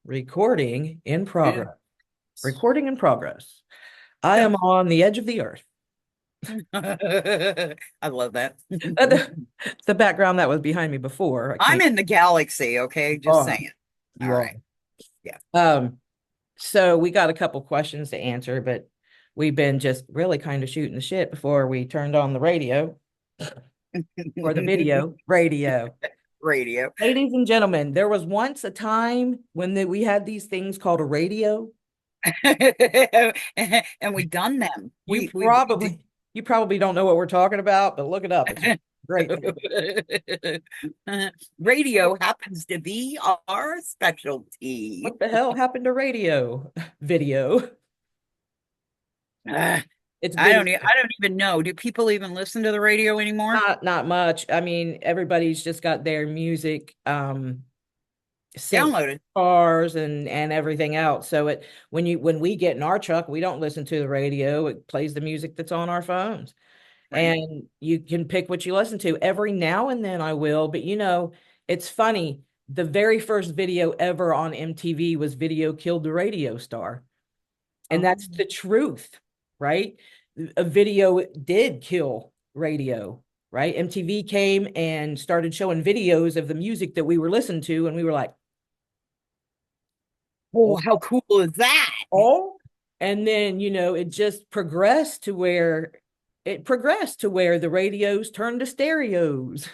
Recording in Yeah. progress. Recording in progress. I am on the edge of the earth. I love that. The, the background that was behind me before, I I'm can't. in the galaxy, okay? Just Oh, saying. All you are. right. Yeah. Um, so we got a couple questions to answer, but we've been just really kind of shooting the shit before we turned on the radio or the video radio. Radio. Ladies and gentlemen, there was once a time when we had these things called a radio. And we done them. You We did. probably you probably don't know what we're talking about, but look it up. It's a great thing. Radio happens to be our specialty. What the hell happened to radio video? Ah, It's I video. I don't even know. Do people even listen to the radio anymore? Not much. I mean, everybody's just got their music synced Downloaded. cars and everything else. So when we get in our truck, we don't listen to the radio. It plays the music that's on our phones. Right. And you can pick what you listen to. Every now and then I will, but it's funny. The very first video ever on MTV was Video Killed the Radio Star. And Oh. that's the truth, right? A video did kill radio, right? MTV came and started showing videos of the music that we were listening to, and we were like, Oh, oh, how cool is that? oh. And then, it just progressed to where the radios turned to stereos.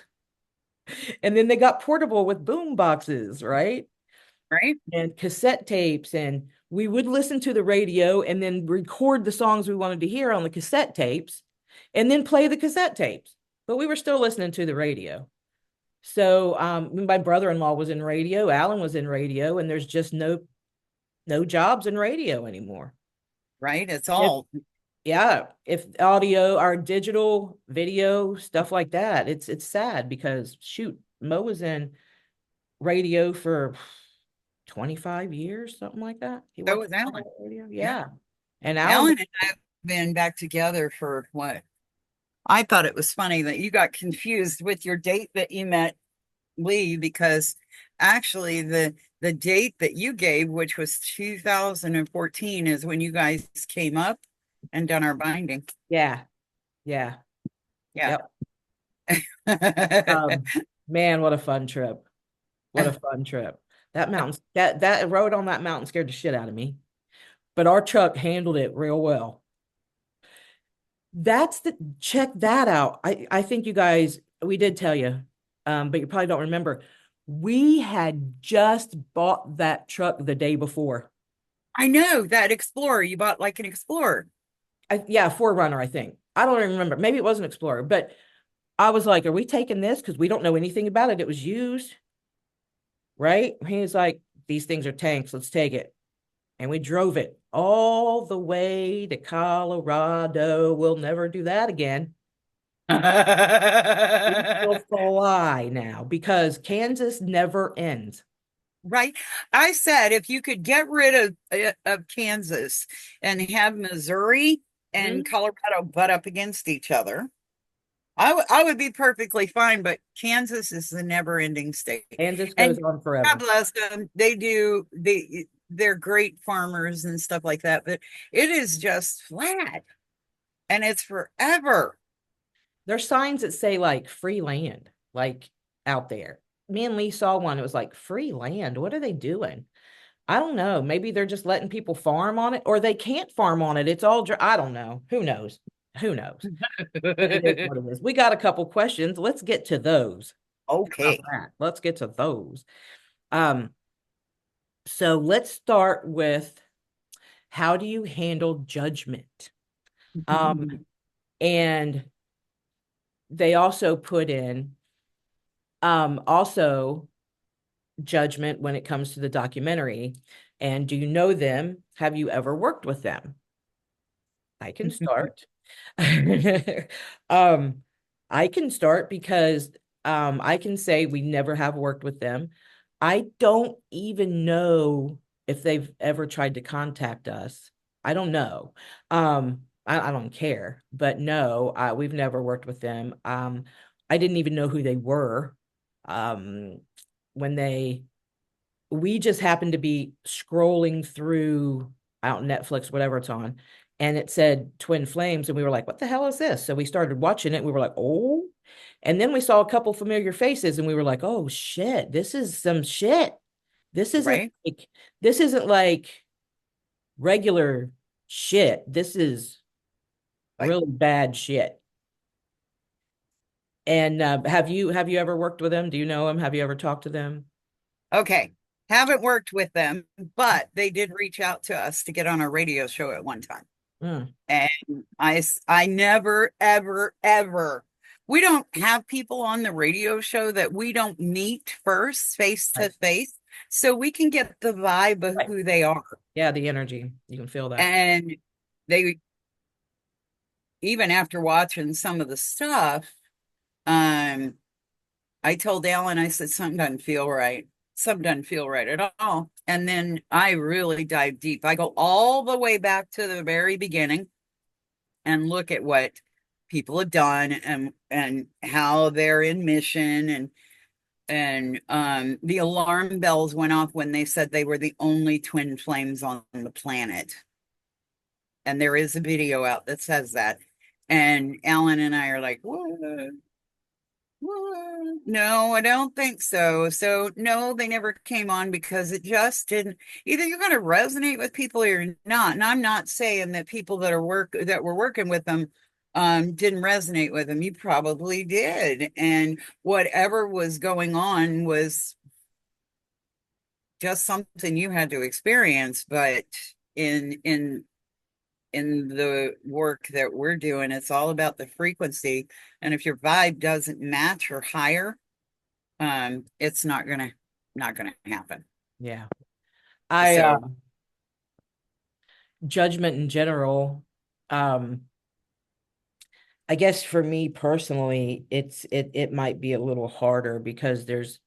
And then they got portable with boom boxes, right? Right? And cassette tapes. And we would listen to the radio and then record the songs we wanted to hear on the cassette tapes and then play the cassette tapes. But we were still listening to the radio. So my brother-in-law was in radio, Alan was in radio, and there's just no jobs in radio anymore. Right? It's If all yeah, if audio or digital video stuff like that, it's sad because shoot, Mo was in radio for 25 years, something like that. He so worked is on Alan. radio. Yeah. Yeah. And Alan, Alan and I have been back together for what? I thought it was funny that you got confused with your date that you met Lee because actually the date that you gave, which was 2014, is when you guys came up and done our binding. yeah, yeah, Yeah. yep. Um, man, what a fun trip. What a fun trip. That road on that mountain scared the shit out of me. But our truck handled it real well. Check that out. I think you guys, we did tell you, but you probably don't remember. We had just bought that truck the day before. I know that Explorer. You bought like an Explorer. Yeah, 4Runner, I think. I don't even remember. Maybe it was an Explorer, but I was like, are we taking this? Because we don't know anything about it. It was used, right? He was like, these things are tanks. Let's take it. And we drove it all the way to Colorado. We'll never do that again. We will fly now because Kansas never ends. Right. I said if you could get rid of Kansas and have Missouri and Mhm. Colorado butt up against each other, I would be perfectly fine. But Kansas is the never-ending state, Kansas goes and on God forever. bless them. They're great farmers and stuff like that. But it is just flat, and it's forever. There's signs that say like free land, like out there. Me and Lee saw one. It was like free land. What are they doing? I don't know. Maybe they're just letting people farm on it, or they can't farm on it. It's all I don't know. Who knows? Who knows? It is what it is. We got a couple questions. Let's get to those. How about Okay. that? Let's get to those. Um, so let's start with how do you handle judgment? Um, and they also put in also judgment when it comes to the documentary. And do you know them? Have you ever worked with them? I can start. um, I can start because I can say we never have worked with them. I don't even know if they've ever tried to contact us. I don't know. I don't care, but no, we've never worked with them. I didn't even know who they were um, when they we just happened to be scrolling through out Netflix, whatever it's on, and it said Twin Flames, and we were like, "What the hell is this?" So we started watching it. And we were like, "Oh," and then we saw a couple familiar faces, and we were like, "Oh shit, this is some shit. This isn't right? like this isn't like regular shit. This is Like, really bad shit." And have you ever worked with them? Do you know them? Have you ever talked to them? okay, haven't worked with them, but they did reach out to us to get on a radio show at one time. Mm, And I never, ever, ever, we don't have people on the radio show that we don't meet first face to right, face. So we can get the vibe of right. who they are. Yeah, the energy. You can feel that. And they, even after watching some of the stuff, um, I told Alan, I said, something doesn't feel right. Something doesn't feel right at all. And then I really dive deep. I go all the way back to the very beginning and look at what people have done and how they're in mission and the alarm bells went off when they said they were the only twin flames on the planet. And there is a video out that says that. And Alan and I are like, what? No, I don't think so. So no, they never came on because it just didn't. Either you're going to resonate with people or you're not. And I'm not saying that people that were working with them didn't resonate with them. You probably did. And whatever was going on was just something you had to experience. But in in in the work that we're doing, it's all about the frequency. And if your vibe doesn't match or higher, it's not gonna happen. Yeah. I So judgment in general, um, I guess for me personally, it might be a little harder because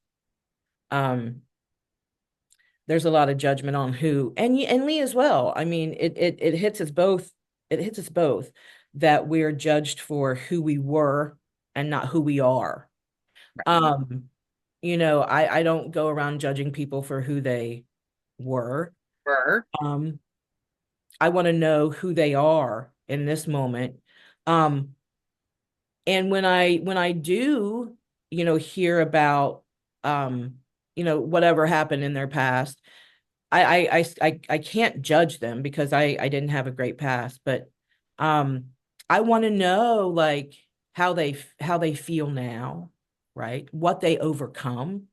um there's a lot of judgment on who and me as well. I mean, it hits us both. It hits us both that we're judged for who we were and not who we are. right, Um, I don't go around judging people for who they were. her, Um, I want to know who they are in this moment. Um, and when I do, hear about whatever happened in their past, I can't judge them because I didn't have a great past, but um I want to know like how they feel now, right? What they overcome,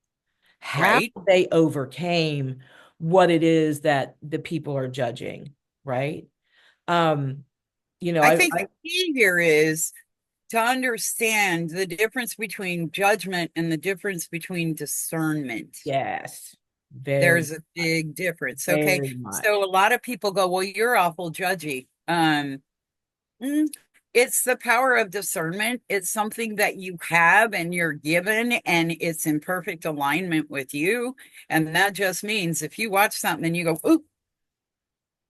how right. they overcame what it is that the people are judging, right? Um, I I think the key here is to understand the difference between judgment and the difference between discernment. yes, very There's a much, big difference. Okay. very So much. a lot of people go, well, you're awful judgy. Mm, it's the power of discernment. It's something that you have and you're given, and it's in perfect alignment with you. And that just means if you watch something and you go, ooh,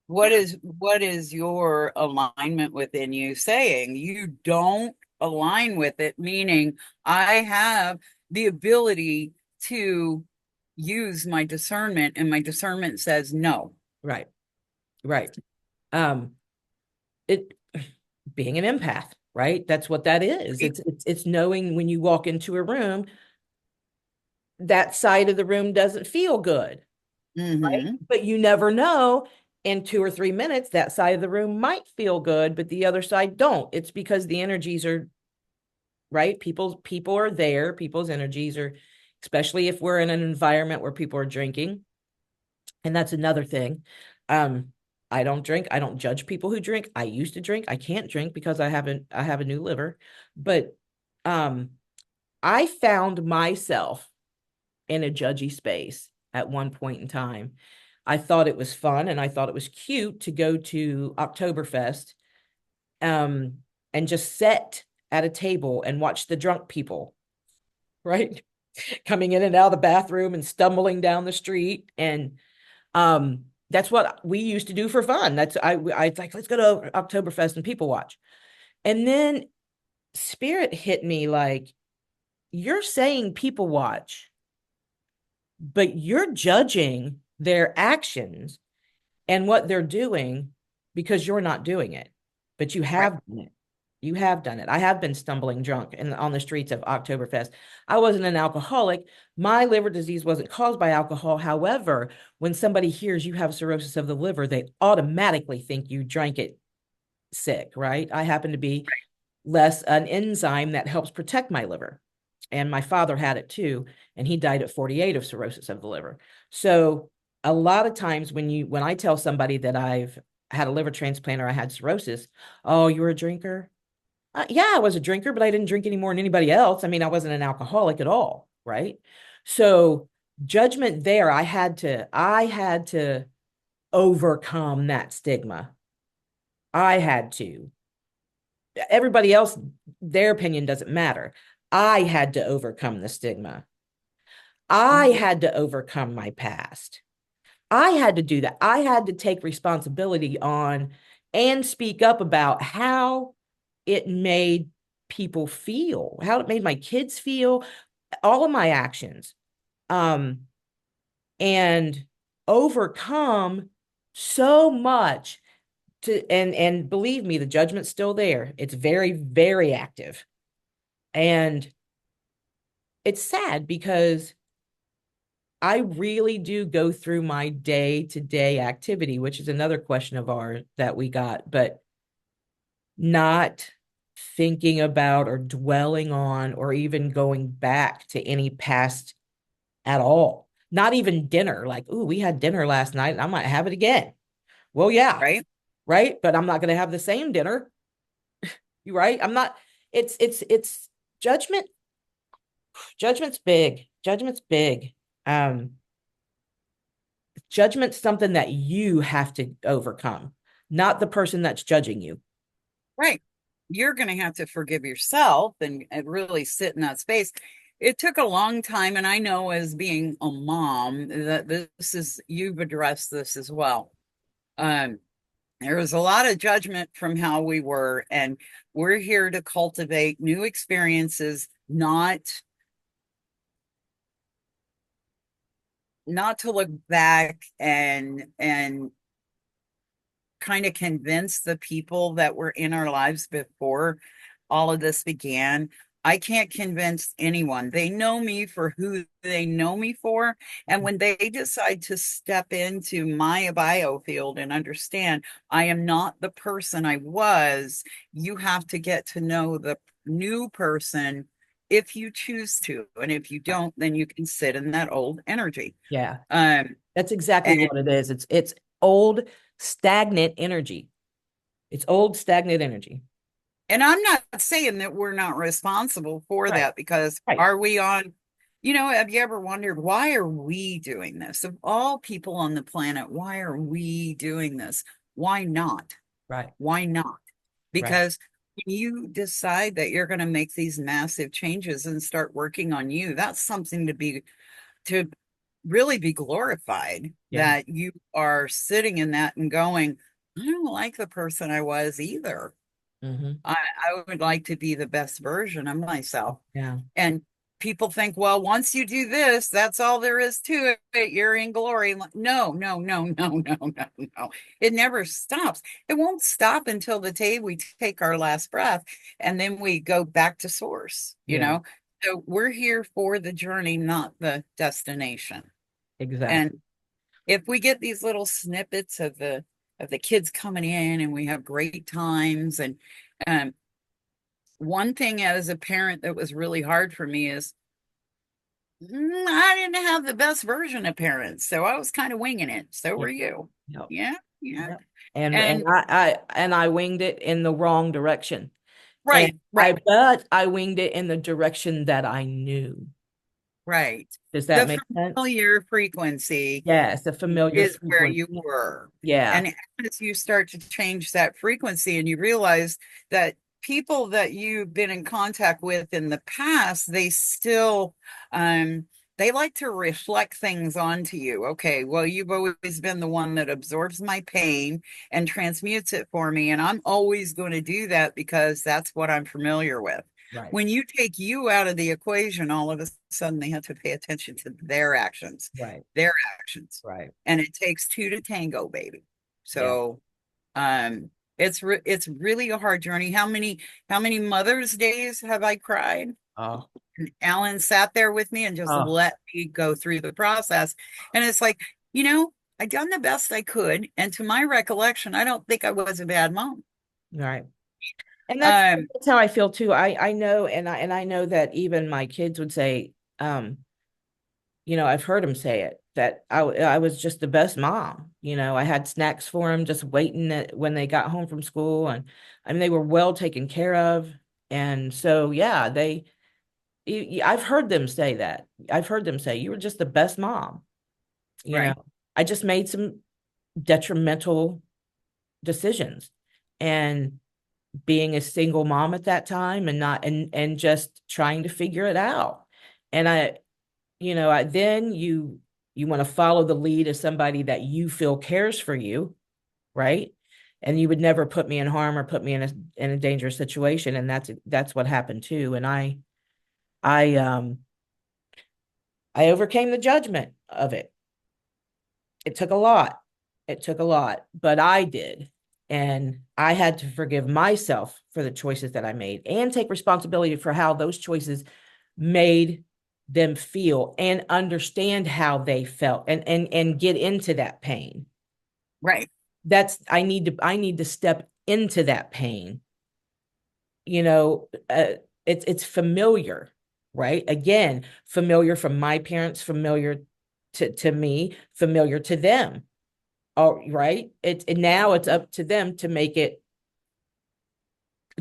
what is your alignment within you saying? You don't align with it, meaning I have the ability to use my discernment, and my discernment says no. Right, right. Um, it being an empath, right? That's what that is. It's knowing when you walk into a room, that side of the room doesn't feel good, right? Mm-hmm. But you never know. In 2 or 3 minutes, that side of the room might feel good, but the other side don't. It's because the energies are right. People are there. People's energies are, especially if we're in an environment where people are drinking. And that's another thing. Um, I don't drink. I don't judge people who drink. I used to drink. I can't drink because I have a new liver. But um, I found myself in a judgy space at one point in time. I thought it was fun and I thought it was cute to go to Oktoberfest um, and just sit at a table and watch the drunk people, right? Coming in and out of the bathroom and stumbling down the street. And that's what we used to do for fun. I like, let's go to Oktoberfest and people watch. And then spirit hit me like, you're saying people watch. but you're judging their actions and what they're doing because you're not doing it, but you Right. have done it. You have done it. I have been stumbling drunk on the streets of Oktoberfest. I wasn't an alcoholic. My liver disease wasn't caused by alcohol. However, when somebody hears you have cirrhosis of the liver, they automatically think you drank it sick, right? I happen to be less an enzyme that helps protect my liver. And my father had it too, and he died at 48 of cirrhosis of the liver. So a lot of times when I tell somebody that I've had a liver transplant or I had cirrhosis, oh, you were a drinker? Yeah, I was a drinker, but I didn't drink any more than anybody else. I mean, I wasn't an alcoholic at all, right? So judgment there, I had to overcome that stigma. I had to. Everybody else, their opinion doesn't matter. I had to overcome the stigma. I Mhm. had to overcome my past. I had to do that. I had to take responsibility on and speak up about how it made people feel, how it made my kids feel, all of my actions. Um, and overcome so much to and believe me, the judgment's still there. It's very, very active. And it's sad because I really do go through my day to day activity, which is another question of ours that we got, but not thinking about or dwelling on or even going back to any past at all. Not even dinner, like, ooh, we had dinner last night. I might have it again. Well, yeah, Right. right. But I'm not going to have the same dinner. You right? I'm not, it's judgment. Judgment's big. Judgment's big. Um, Judgment's something that you have to overcome, not the person that's judging you. Right. You're going to have to forgive yourself and really sit in that space. It took a long time. And I know as being a mom that you've addressed this as well. Um, there was a lot of judgment from how we were, and we're here to cultivate new experiences, not to look back and kind of convince the people that were in our lives before all of this began. I can't convince anyone. They know me for who they know me for. And when they decide to step into my biofield and understand I am not the person I was, you have to get to know the new person if you choose to. And if you don't, then you can sit in that old energy. Yeah, Um, that's exactly and what it is. It's old stagnant energy. It's old stagnant energy. And I'm not saying that we're not responsible for Right. that because Right. are we on, have you ever wondered why are we doing this? Of all people on the planet, why are we doing this? Why not? Right. Why not? Right. Because when you decide that you're going to make these massive changes and start working on you, that's something to really be glorified Yeah. that you are sitting in that and going, I don't like the person I was either. Mm-hmm. I would like to be the best version of myself. Yeah. And people think, well, once you do this, that's all there is to it. You're in glory. No, no, no, no, no, no, no. It never stops. It won't stop until the day we take our last breath and then we go back to source, you Yeah. know? So we're here for the journey, not the destination. Exactly. And if we get these little snippets of the kids coming in and we have great times and um, one thing as a parent that was really hard for me is I didn't have the best version of parents, so I was kind of winging it. So Yeah. were you. Yep. Yeah, yeah. Yep. And And I winged it in the wrong direction. And right, I right, bet I winged it in the direction that I knew. right. Does that The make sense? familiar frequency Yes, a familiar is where frequency. you were. Yeah. And as you start to change that frequency and you realize that people that you've been in contact with in the past, um they like to reflect things onto you. Okay, well, you've always been the one that absorbs my pain and transmutes it for me, and I'm always going to do that because that's what I'm familiar with. Right. When you take you out of the equation, all of a sudden they have to pay attention to Right. their actions. Right. And it takes two to tango, baby. Yeah. So it's really a hard journey. How many Mother's Days have I cried? Oh, Alan sat there with me and just oh, let me go through the process. And it's like, you know, I done the best I could. And to my recollection, I don't think I was a bad mom. right. And Um, that's how I feel too. I know, and I know that even my kids would say, um, I've heard him say it that I was just the best mom. I had snacks for him, just waiting when they got home from school, and I mean they were well taken care of. And so, yeah, I've heard them say that. I've heard them say you were just the best mom. You know, right, I just made some detrimental decisions, and being a single mom at that time, and not and just trying to figure it out. And then you want to follow the lead of somebody that you feel cares for you, right? And you would never put me in harm or put me in a dangerous situation, and that's what happened too. And I um I overcame the judgment of it. It took a lot. It took a lot, but I did. And I had to forgive myself for the choices that I made and take responsibility for how those choices made them feel, and understand how they felt, and get into that pain. right, That's I need to step into that pain. You know, it's familiar, right? Again, familiar from my parents, familiar to me, familiar to them. All right. And now it's up to them to make it,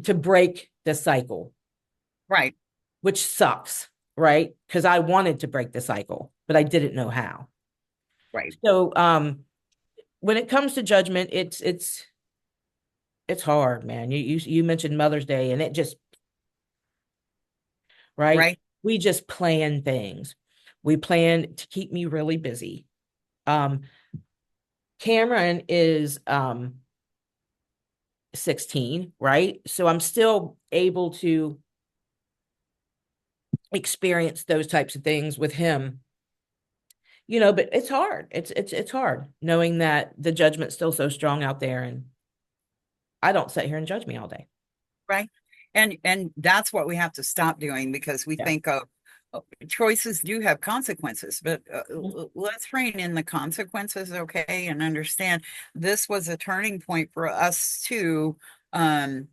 to break the cycle, right, which sucks, right? Because I wanted to break the cycle, but I didn't know how. right, So when it comes to judgment, it's hard, man. You mentioned Mother's Day, and it just, right. right, We just plan things. We plan to keep me really busy. Um, Cameron is 16, right? So I'm still able to experience those types of things with him. But it's hard. It's hard knowing that the judgment's still so strong out there, and I don't sit here and judge me all day. right. And that's what we have to stop doing because we Yeah. think choices do have consequences, but Mhm. let's rein in the consequences, okay, and understand this was a turning point for us to um,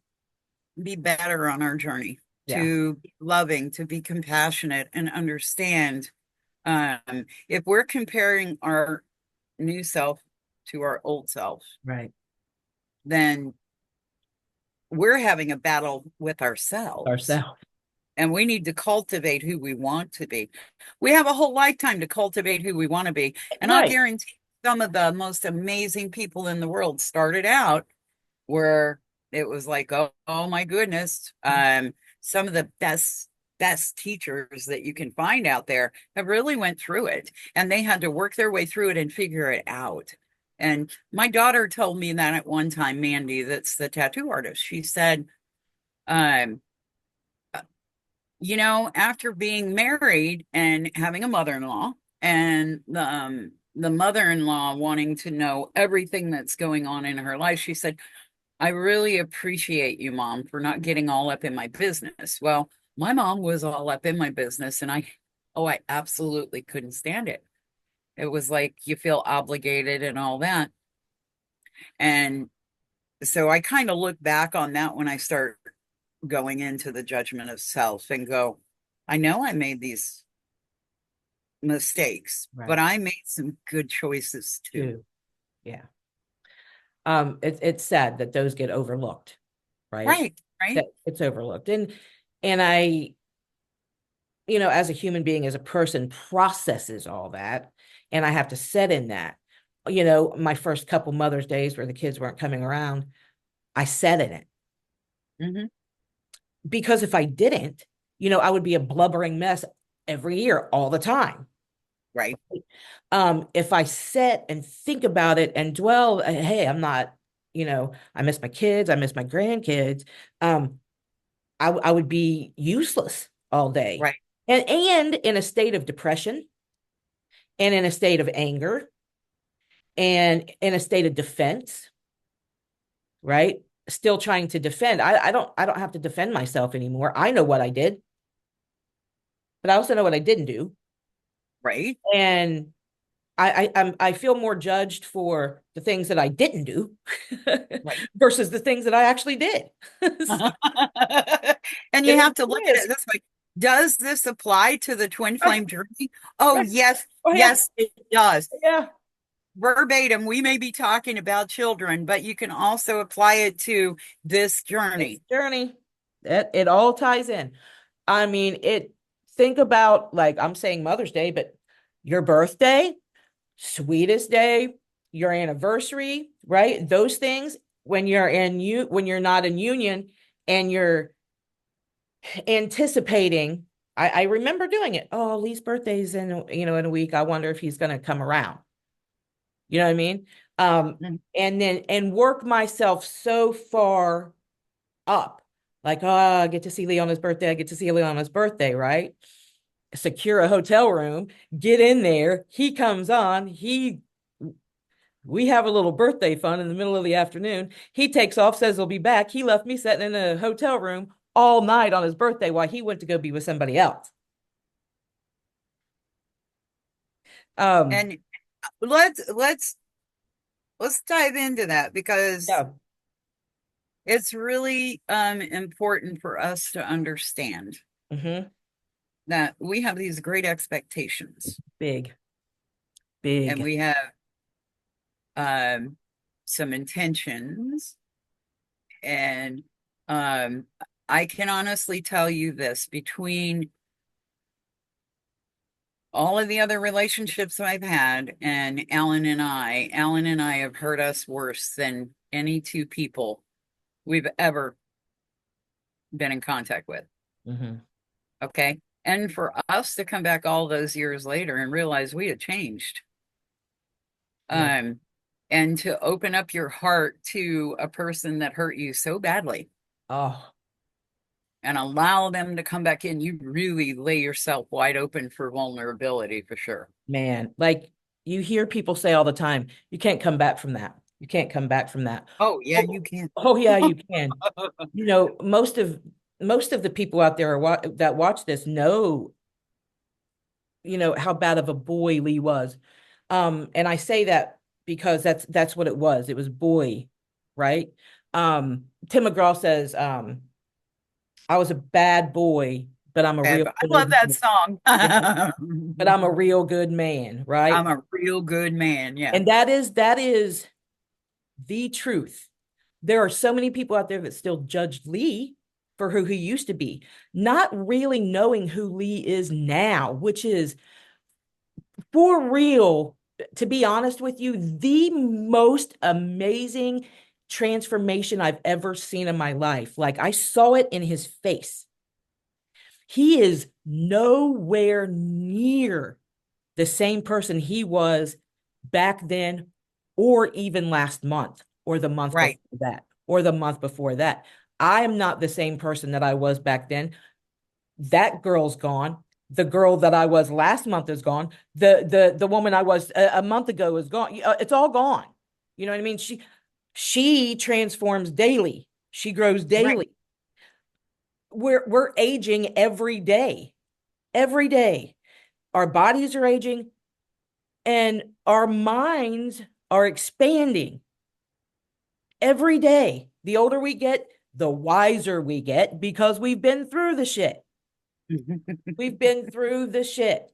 be better on our journey, Yeah. to be loving, to be compassionate, and understand. If we're comparing our new self to our old self, Right. then we're having a battle with ourselves. Ourselves. And we need to cultivate who we want to be. We have a whole lifetime to cultivate who we want to be. And I'll Right. guarantee some of the most amazing people in the world started out where it was like, oh my goodness. Some of the best teachers that you can find out there have really went through it and they had to work their way through it and figure it out. And my daughter told me that at one time, Mandy, that's the tattoo artist. She said, um, after being married and having a mother-in-law and the mother-in-law wanting to know everything that's going on in her life, she said, I really appreciate you, Mom, for not getting all up in my business. Well, my mom was all up in my business, and I absolutely couldn't stand it. It was like you feel obligated and all that. And so I kind of look back on that when I start going into the judgment of self and go, I know I made these mistakes, but Right. I made some good choices too. Too. Yeah. It's sad that those get overlooked, right? Right, right. That it's overlooked. And I, as a human being, as a person, processes all that. And I have to set in that. My first couple Mother's Days where the kids weren't coming around, I set in it. Hmm. Because if I didn't, I would be a blubbering mess every year, all the time. Right. If I sit and think about it and dwell, hey, I'm not, I miss my kids, I miss my grandkids. Um, I would be useless all day. Right. And in a state of depression and in a state of anger and in a state of defense, right? Still trying to defend. I don't have to defend myself anymore. I know what I did, but I also know what I didn't do. Right. And I feel more judged for the things that I didn't do Right. versus the things that I actually did. And you It is have to what look it at is. it this way. Does this apply to the twin Right, flame journey? Oh, right. yes. Oh yeah, Yes, it does. yeah. Verbatim, we may be talking about children, but you can also apply it to this This journey. journey, it all ties in. I mean, it. Think about, like, I'm saying Mother's Day, but your birthday, sweetest day, your anniversary, right? Those things when you're not in union and you're anticipating. I remember doing it. Oh, Lee's birthday's in a week. I wonder if he's gonna come around. You know what I mean? Mhm. And work myself so far up. Like, oh, I get to see Lee on his birthday. I get to see Lee on his birthday, right? Secure a hotel room, get in there. He comes on. We have a little birthday fun in the middle of the afternoon. He takes off, says he'll be back. He left me sitting in a hotel room all night on his birthday while he went to go be with somebody else. Um, And let's dive into that because yeah, it's really important for us to understand hmm, that we have these great expectations big, and big. we have um, some intentions. And um, I can honestly tell you this between all of the other relationships I've had and Alan and I have hurt us worse than any two people we've ever been in contact with. Hmm. Okay. And for us to come back all those years later and realize we had changed, Yeah. um, and to open up your heart to a person that hurt you so badly Oh and allow them to come back in, you really lay yourself wide open for vulnerability for sure. man, like you hear people say all the time, you can't come back from that. You can't come back from that. Oh, yeah, you Oh, can. oh yeah, you can. Most of the people out there that watch this know, how bad of a boy Lee was. And I say that because that's what it was. It was boy, right? Tim McGraw says, I was a bad boy, but I'm a Bad, real but I love good that man. song. Yeah, but I'm a I'm real good man, right? a real good man. Yeah. And that is the truth. There are so many people out there that still judge Lee for who he used to be, not really knowing who Lee is now, which is, for real, to be honest with you, the most amazing transformation I've ever seen in my life. Like, I saw it in his face. He is nowhere near the same person he was back then, or even last month, or the month before Right. that, or the month before that. I am not the same person that I was back then. That girl's gone. The girl that I was last month is gone. The woman I was a month ago is gone. It's all gone. You know what I mean? She transforms daily. She grows Right. daily. We're aging every day. Every day. Our bodies are aging and our minds are expanding every day. The older we get, the wiser we get because we've been through the shit. We've been through the shit.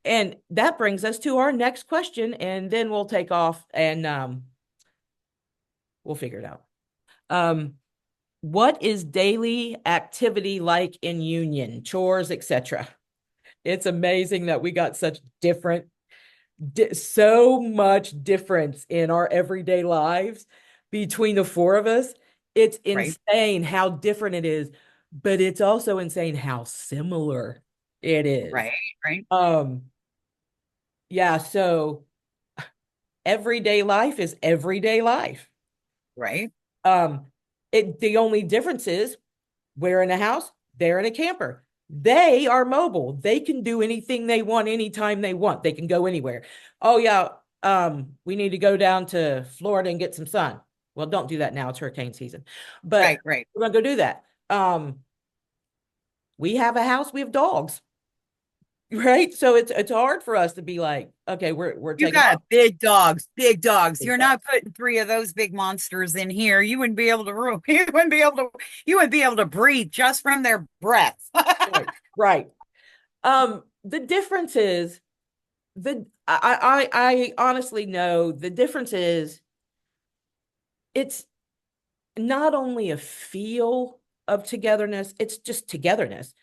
And that brings us to our next question, and then we'll take off and we'll figure it out. Um, what is daily activity like in union, chores, etc.? It's amazing that we got so much difference in our everyday lives between the four of us. It's Right. insane how different it is, but it's also insane how similar it is. Right. Right. Um, yeah, so everyday life is everyday life. Right. Um, the only difference is We're in a house, they're in a camper. They are mobile. They can do anything they want anytime they want. They can go anywhere. Oh yeah, we need to go down to Florida and get some sun. Well, don't do that now. It's hurricane season. But Right, right. we're gonna go do that. We have a house, we have dogs, right? So it's hard for us to be like, okay, we're You taking got off. big dogs, big dogs. Big You're dogs. not putting three of those big monsters in here. You wouldn't be able to you wouldn't be able to you wouldn't be able to breathe just from their breath. Right, right. The difference is I honestly know the difference is it's not only a feel of togetherness, it's just togetherness.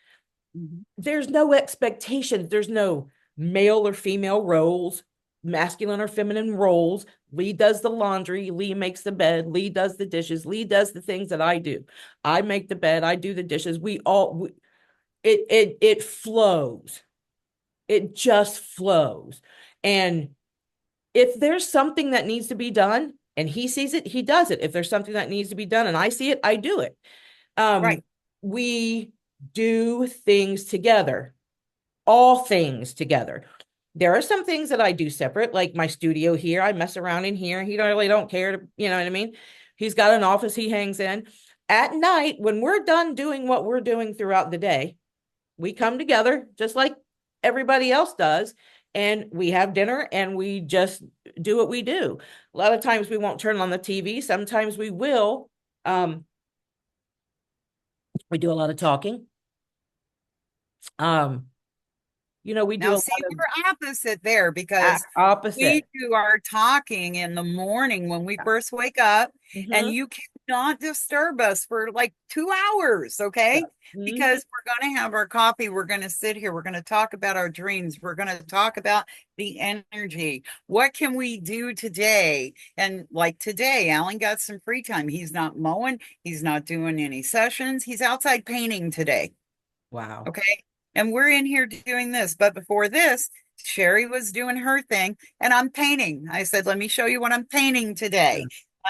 Mhm. There's no expectations, there's no male or female roles, masculine or feminine roles. Lee does the laundry, Lee makes the bed, Lee does the dishes, Lee does the things that I do. I make the bed, I do the dishes. It flows. It just flows. And if there's something that needs to be done and he sees it, he does it. If there's something that needs to be done and I see it, I do it. Right. We do things together, all things together. There are some things that I do separate, like my studio here. I mess around in here. He really don't care to, you know what I mean? He's got an office he hangs in. At night, when we're done doing what we're doing throughout the day, we come together just like everybody else does, and we have dinner and we just do what we do. A lot of times we won't turn on the TV. Sometimes we will. We do a lot of talking. Um, we do Now, a see, lot of we're opposite there because we opposite. do our talking in the morning when we first wake up, and Mm-hmm. you cannot disturb us for like 2 hours, Yeah. okay? Mm-hmm. Because we're going to have our coffee. We're going to sit here. We're going to talk about our dreams. We're going to talk about the energy. What can we do today? And like today, Alan got some free time. He's not mowing, he's not doing any sessions. He's outside painting today. Wow. Okay. And we're in here doing this. But before this, Sherry was doing her thing and I'm painting. I said, let me show you what I'm painting Yeah. today.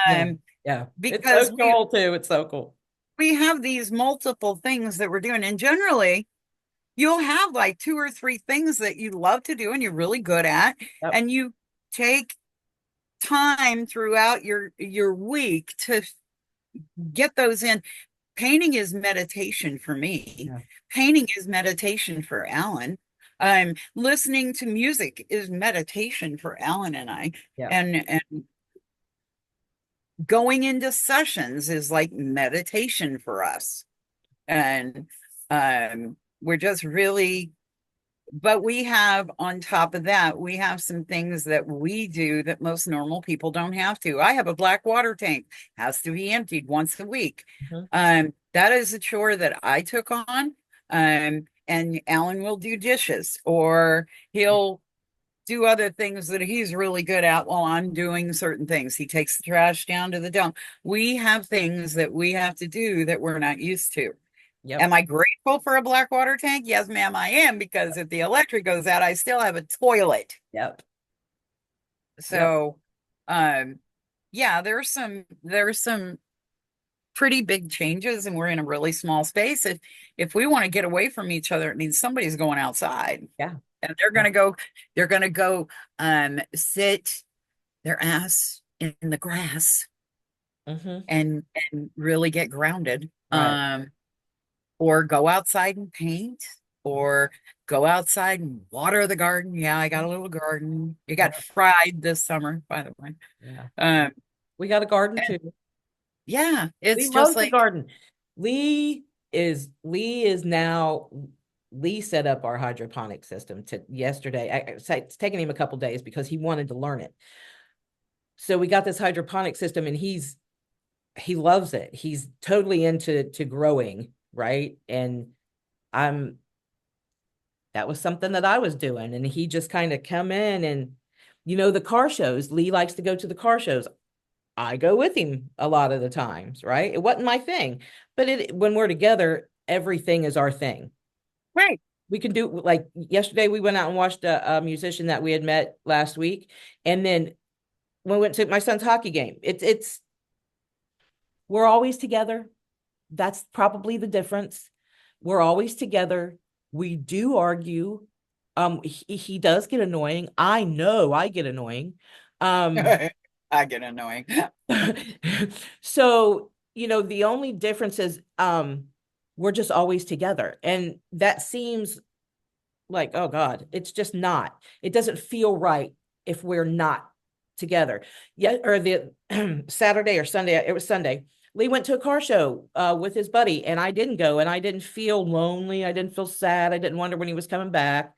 Yeah. Um, Yeah. It's because so cool too. It's so cool. we have these multiple things that we're doing. And generally, you'll have like two or three things that you love to do and you're really good at. Yep. And you take time throughout your week to get those in. Painting is meditation for me. Yeah. Painting is meditation for Alan. Listening to music is meditation for Alan and I. Yeah. And going into sessions is like meditation for us. And we're just really, but we have on top of that, we have some things that we do that most normal people don't have to. I have a black water tank, has to be emptied once a week. Mm-hmm. That is a chore that I took on. And Alan will do dishes or he'll do other things that he's really good at while I'm doing certain things. He takes the trash down to the dump. We have things that we have to do that we're not used to. Yep. Am I grateful for a black water tank? Yes, ma'am, I am, because if the electric goes out, I still have a toilet. Yep. Yep. So, um, yeah, there's some pretty big changes, and we're in a really small space. If we want to get away from each other, it means somebody's going outside, Yeah. and Yeah. they're gonna go sit their ass in the grass Mm-hmm. and really get grounded. Right. Or go outside and paint, or go outside and water the garden. Yeah, I got a little garden. It got Yeah. fried this summer, by the way. Yeah. Um, We got a garden and too. yeah, Lee it's just loves the like, garden. Lee is now Lee set up our hydroponic system to yesterday. It's taken him a couple days because he wanted to learn it. So we got this hydroponic system and he loves it. He's totally into to growing, right? And I'm that was something that I was doing. And he just kind of come in and the car shows. Lee likes to go to the car shows. I go with him a lot of the times, right? It wasn't my thing, but when we're together, everything is our thing. right. We can do like yesterday. We went out and watched a musician that we had met last week, and then we went to my son's hockey game. It's we're always together. That's probably the difference. We're always together. We do argue. He does get annoying. I know I get annoying. Um, I get annoying. so, the only difference is we're just always together. And that seems like, oh God, it's just not. It doesn't feel right if we're not together. Yeah, or the Saturday or Sunday, it was Sunday. Lee went to a car show with his buddy, and I didn't go, and I didn't feel lonely. I didn't feel sad. I didn't wonder when he was coming back.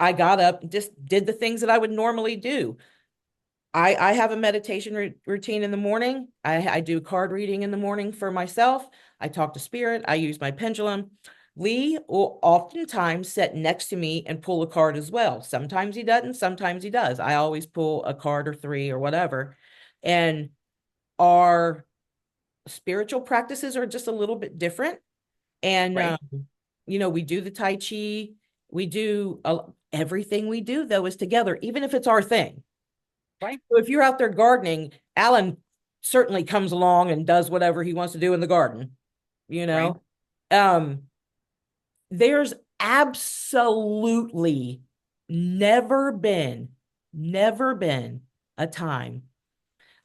I got up and just did the things that I would normally do. I have a meditation routine in the morning. I do card reading in the morning for myself. I talk to spirit. I use my pendulum. Lee will oftentimes sit next to me and pull a card as well. Sometimes he doesn't, sometimes he does. I always pull a card or three or whatever. And our spiritual practices are just a little bit different. And, Right, we do the Tai Chi. We do everything we do, though, is together, even if it's our thing. right, So if you're out there gardening, Alan certainly comes along and does whatever he wants to do in the garden, you right. know? Um, there's absolutely never been, never been a time.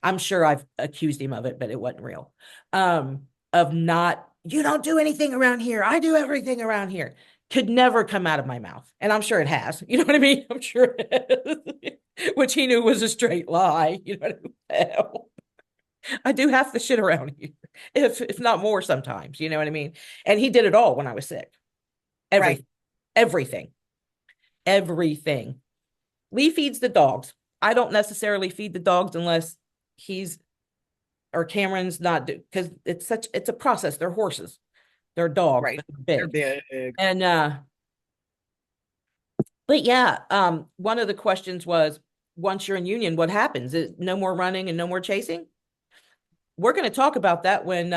I'm sure I've accused him of it, but it wasn't real. Of not, you don't do anything around here. I do everything around here. Could never come out of my mouth. And I'm sure it has. You know what I mean? I'm sure it has. Which he knew was a straight lie. You know what I mean? Hell, I do half the shit around here, if not more sometimes. You know what I mean? And he did it all when I was sick. Right. Everything, everything, everything. Lee feeds the dogs. I don't necessarily feed the dogs unless he's or Cameron's not because it's a process. They're horses, they're dogs, Right. but they're They're big. big. And but yeah, one of the questions was once you're in Union, what happens? Is no more running and no more chasing? We're going to talk about that when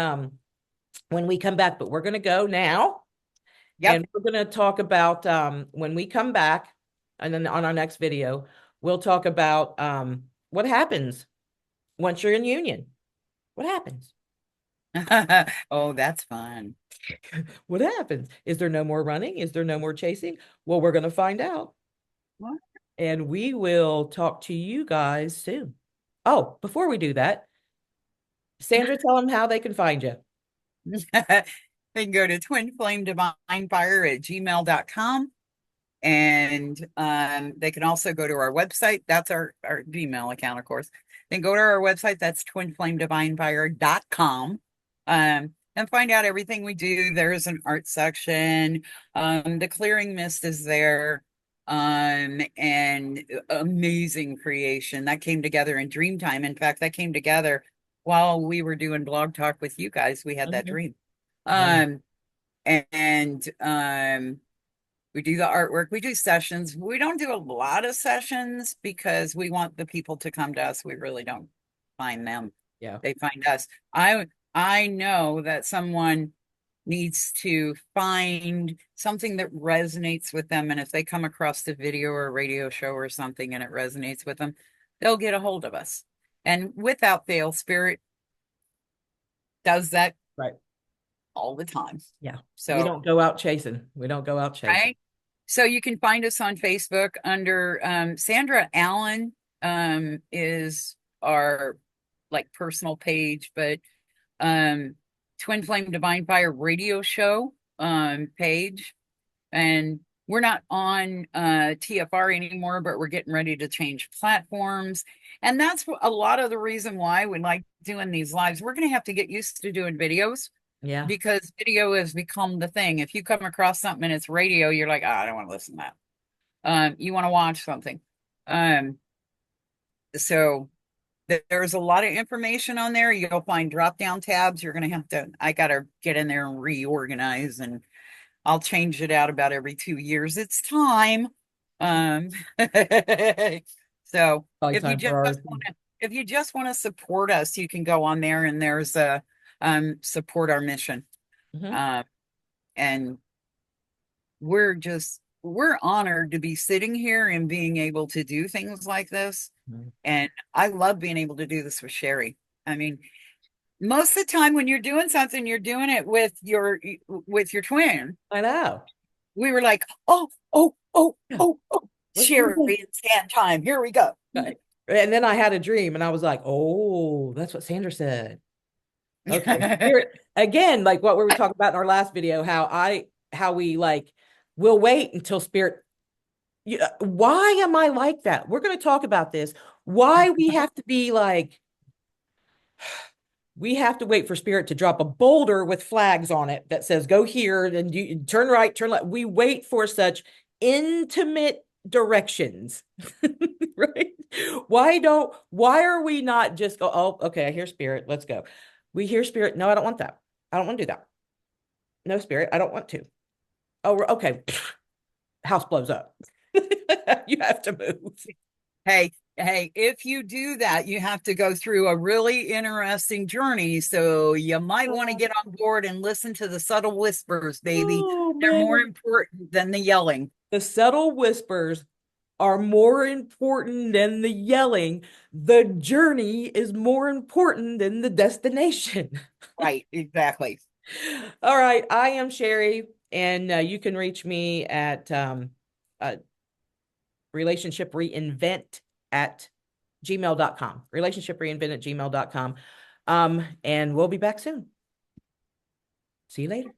we come back, but we're going to go now Yep. and we're going to talk about when we come back and then on our next video, we'll talk about what happens once you're in Union. What happens? Oh, that's fun. What happens? Is there no more running? Is there no more chasing? Well, we're going to find out. What? And we will talk to you guys soon. Oh, before we do that, Sandra, tell them how they can find you. They can go to twinflamedivinefire@gmail.com. And they can also go to our website. That's our Gmail account, of course. Then go to our website. That's twinflamedivinefire.com. And find out everything we do. There's an art section. The clearing mist is there. And amazing creation that came together in dream time. In fact, that came together while we were doing blog talk with you guys. We had that Mhm. dream. Yeah. Um, and we do the artwork, we do sessions. We don't do a lot of sessions because we want the people to come to us. We really don't find them. Yeah. They find us. I know that someone needs to find something that resonates with them. And if they come across the video or radio show or something and it resonates with them, they'll get a hold of us. And without fail, Spirit does that Right. all the time. Yeah. We So, don't go out chasing. We don't go out chasing. right. So you can find us on Facebook under Sandra Allen is our like personal page, but um Twin Flame Divine Fire radio show page. And we're not on TFR anymore, but we're getting ready to change platforms. And that's a lot of the reason why we like doing these lives. We're going to have to get used to doing videos Yeah. because video has become the thing. If you come across something and it's radio, you're like, oh, I don't want to listen to that. You want to watch something. Um, so there's a lot of information on there. You'll find drop down tabs. You're going to have to, I got to get in there and reorganize, and I'll change it out about every 2 years. It's time. Um, so Probably if you time just for ours. want to, if you just want to support us, you can go on there and there's a support our mission. Hmm. Uh, and we're honored to be sitting here and being able to do things like this. And I love being able to do this with Sherry. I mean, most of the time when you're doing something, you're doing it with your twin. I know. We were like, oh, oh, oh, Yeah. oh, oh, Let's do Sherry and Sand time. Here we go. it. And then I had a dream and I was like, oh, that's what Sandra said. Okay. Spirit again, like what we were talking about in our last video, how we like we'll wait until spirit. Why am I like that? We're going to talk about this. Why we have to be like we have to wait for spirit to drop a boulder with flags on it that says go here and you turn right, turn left. We wait for such intimate directions. Right? Why are we not just go, oh, okay, I hear spirit, let's go. We hear spirit. No, I don't want that. I don't want to do that. No, spirit, I don't want to. Oh, okay. House blows up. You have to move. Hey, if you do that, you have to go through a really interesting journey. So you might want to get on board and listen to the subtle whispers, baby. Oh They're more man. important than the yelling. The subtle whispers are more important than the yelling. The journey is more important than the destination. Right, exactly. All right. I am Sherry, and you can reach me at uh, relationship reinvent at gmail.com. Relationship reinvent at gmail.com. And we'll be back soon. See you later.